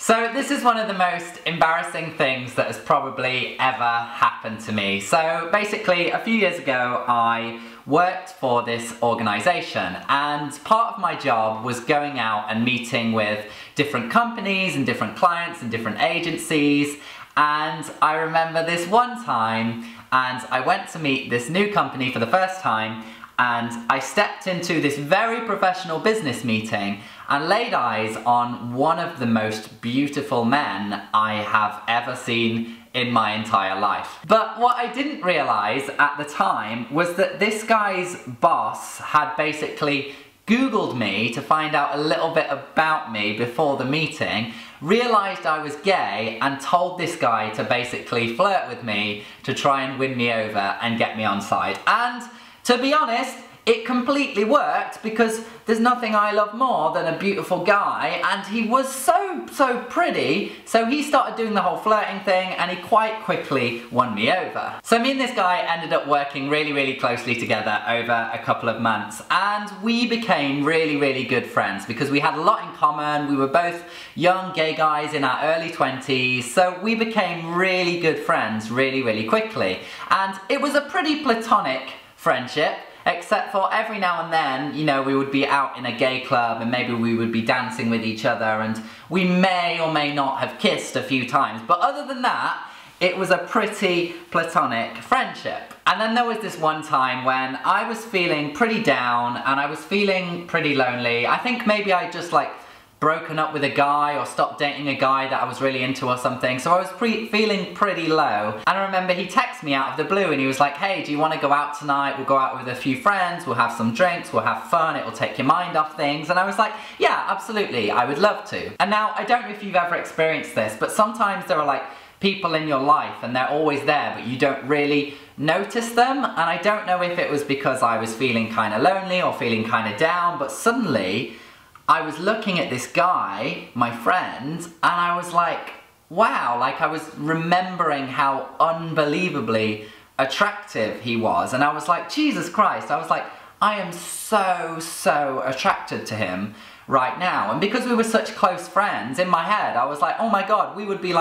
So this is one of the most embarrassing things that has probably ever happened to me. So basically, a few years ago, I worked for this organisation, and part of my job was going out and meeting with different companies and different clients and different agencies. And I remember this one time, and I went to meet this new company for the first time, and I stepped into this very professional business meeting and laid eyes on one of the most beautiful men I have ever seen in my entire life. But what I didn't realise at the time was that this guy's boss had basically Googled me to find out a little bit about me before the meeting, realised I was gay, and told this guy to basically flirt with me to try and win me over and get me on side. And to be honest, it completely worked, because there's nothing I love more than a beautiful guy, and he was so pretty, so he started doing the whole flirting thing, and he quite quickly won me over. So me and this guy ended up working really closely together over a couple of months, and we became really good friends because we had a lot in common. We were both young gay guys in our early 20s, so we became really good friends really quickly. And it was a pretty platonic friendship, except for every now and then, you know, we would be out in a gay club and maybe we would be dancing with each other, and we may or may not have kissed a few times. But other than that, it was a pretty platonic friendship. And then there was this one time when I was feeling pretty down and I was feeling pretty lonely. I think maybe I just broken up with a guy or stopped dating a guy that I was really into or something, so I was feeling pretty low. And I remember he texted me out of the blue and he was like, hey, do you want to go out tonight? We'll go out with a few friends, we'll have some drinks, we'll have fun, it'll take your mind off things. And I was like, yeah, absolutely, I would love to. And now, I don't know if you've ever experienced this, but sometimes there are people in your life and they're always there, but you don't really notice them. And I don't know if it was because I was feeling kind of lonely or feeling kind of down, but suddenly I was looking at this guy, my friend, and I was like, wow, I was remembering how unbelievably attractive he was. And I was like, Jesus Christ, I was like, I am so attracted to him right now. And because we were such close friends, in my head, I was like, oh my God, we would be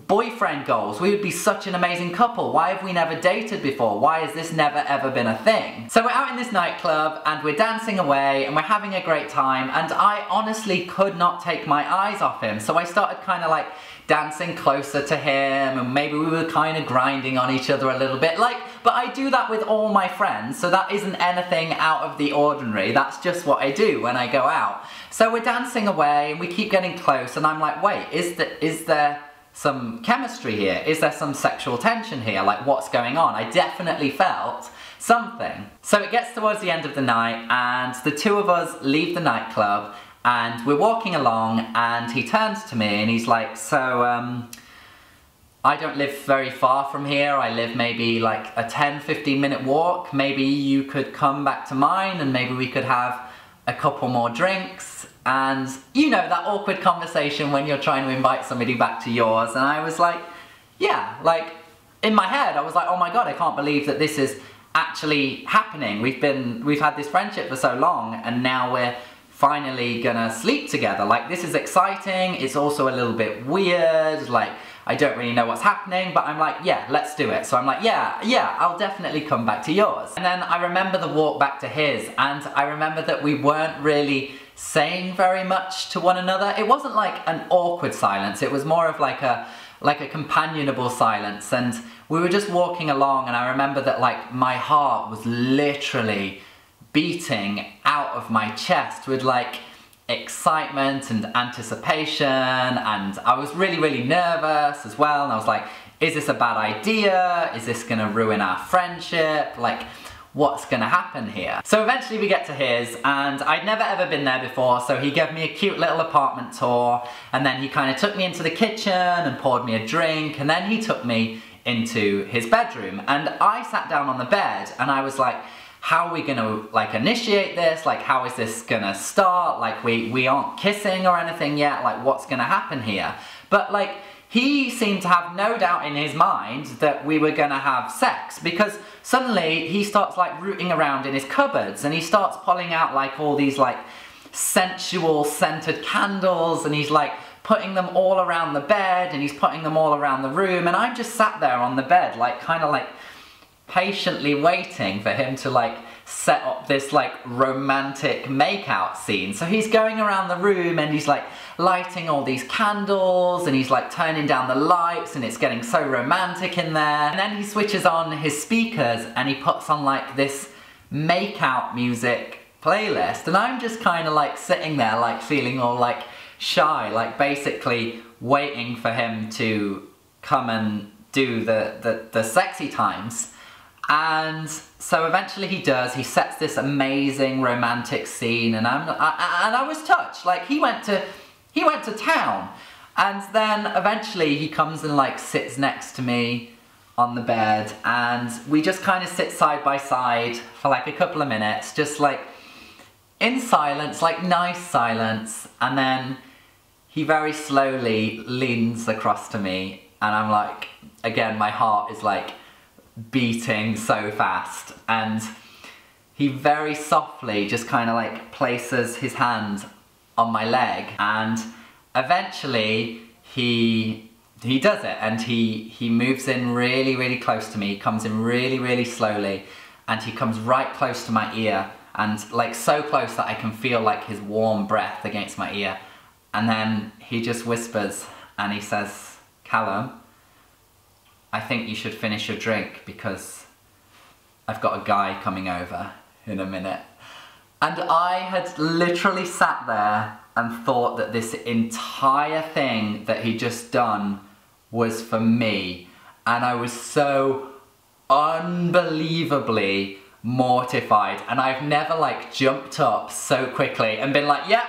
boyfriend goals. We would be such an amazing couple. Why have we never dated before? Why has this never ever been a thing? So we're out in this nightclub and we're dancing away and we're having a great time, and I honestly could not take my eyes off him. So I started kind of dancing closer to him, and maybe we were kind of grinding on each other a little bit. But I do that with all my friends, so that isn't anything out of the ordinary. That's just what I do when I go out. So we're dancing away and we keep getting close, and I'm like, wait, is there some chemistry here? Is there some sexual tension here? What's going on? I definitely felt something. So it gets towards the end of the night and the two of us leave the nightclub and we're walking along, and he turns to me and he's like, so I don't live very far from here. I live maybe a 10-15 minute walk. Maybe you could come back to mine and maybe we could have a couple more drinks. And you know, that awkward conversation when you're trying to invite somebody back to yours. And I was like, yeah, in my head I was like, oh my God, I can't believe that this is actually happening. We've had this friendship for so long, and now we're finally gonna sleep together. This is exciting. It's also a little bit weird. I don't really know what's happening, but I'm like, yeah, let's do it. So I'm like, yeah, I'll definitely come back to yours. And then I remember the walk back to his, and I remember that we weren't really saying very much to one another. It wasn't an awkward silence. It was more of a companionable silence. And we were just walking along, and I remember that my heart was literally beating out of my chest with excitement and anticipation, and I was really nervous as well. And I was like, is this a bad idea? Is this gonna ruin our friendship? What's gonna happen here? So eventually we get to his, and I'd never ever been there before, so he gave me a cute little apartment tour, and then he kind of took me into the kitchen and poured me a drink, and then he took me into his bedroom, and I sat down on the bed and I was like, how are we gonna initiate this? How is this gonna start? We aren't kissing or anything yet. What's gonna happen here? But he seemed to have no doubt in his mind that we were gonna have sex, because suddenly he starts rooting around in his cupboards and he starts pulling out all these sensual scented candles, and he's putting them all around the bed, and he's putting them all around the room, and I'm just sat there on the bed, like, kind of like patiently waiting for him to like set up this like romantic makeout scene. So he's going around the room and he's like lighting all these candles, and he's like turning down the lights, and it's getting so romantic in there. And then he switches on his speakers and he puts on like this makeout music playlist, and I'm just kind of like sitting there like feeling all like shy, like basically waiting for him to come and do the sexy times. And so eventually he does. He sets this amazing romantic scene, and I was touched. Like he went to town. And then eventually he comes and like sits next to me on the bed, and we just kind of sit side by side for like a couple of minutes, just like in silence, like nice silence. And then he very slowly leans across to me, and I'm like, again, my heart is like beating so fast, and he very softly just kind of like places his hand on my leg, and eventually he does it, and he moves in really close to me, comes in really slowly, and he comes right close to my ear, and like so close that I can feel like his warm breath against my ear. And then he just whispers and he says, "Calum, I think you should finish your drink because I've got a guy coming over in a minute." And I had literally sat there and thought that this entire thing that he'd just done was for me. And I was so unbelievably mortified. And I've never like jumped up so quickly and been like, yep,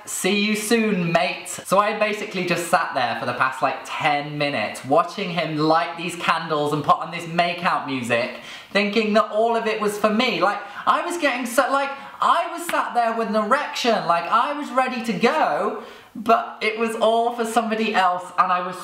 see you soon, mate. So I basically just sat there for the past like 10 minutes watching him light these candles and put on this makeout music, thinking that all of it was for me. Like, I was getting so, like, I was sat there with an erection, like I was ready to go, but it was all for somebody else, and I was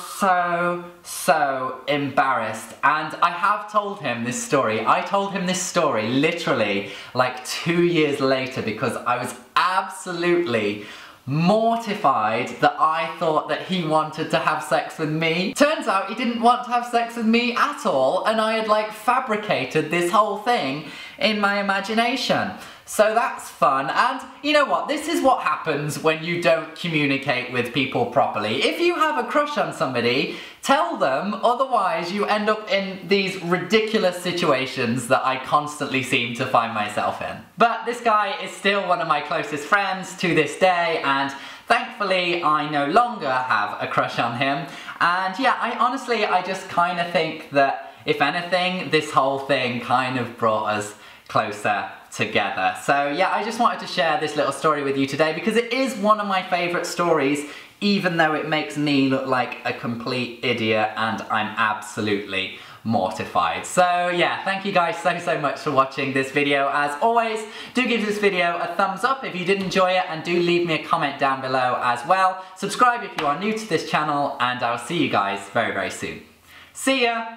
so embarrassed. And I have told him this story. I told him this story literally like 2 years later, because I was absolutely mortified that I thought that he wanted to have sex with me. Turns out he didn't want to have sex with me at all, and I had like fabricated this whole thing in my imagination. So that's fun. And you know what? This is what happens when you don't communicate with people properly. If you have a crush on somebody, tell them, otherwise you end up in these ridiculous situations that I constantly seem to find myself in. But this guy is still one of my closest friends to this day, and thankfully I no longer have a crush on him. And yeah, I just kind of think that, if anything, this whole thing kind of brought us closer together. So yeah, I just wanted to share this little story with you today because it is one of my favourite stories, even though it makes me look like a complete idiot and I'm absolutely mortified. So yeah, thank you guys so much for watching this video. As always, do give this video a thumbs up if you did enjoy it, and do leave me a comment down below as well. Subscribe if you are new to this channel, and I'll see you guys very soon. See ya!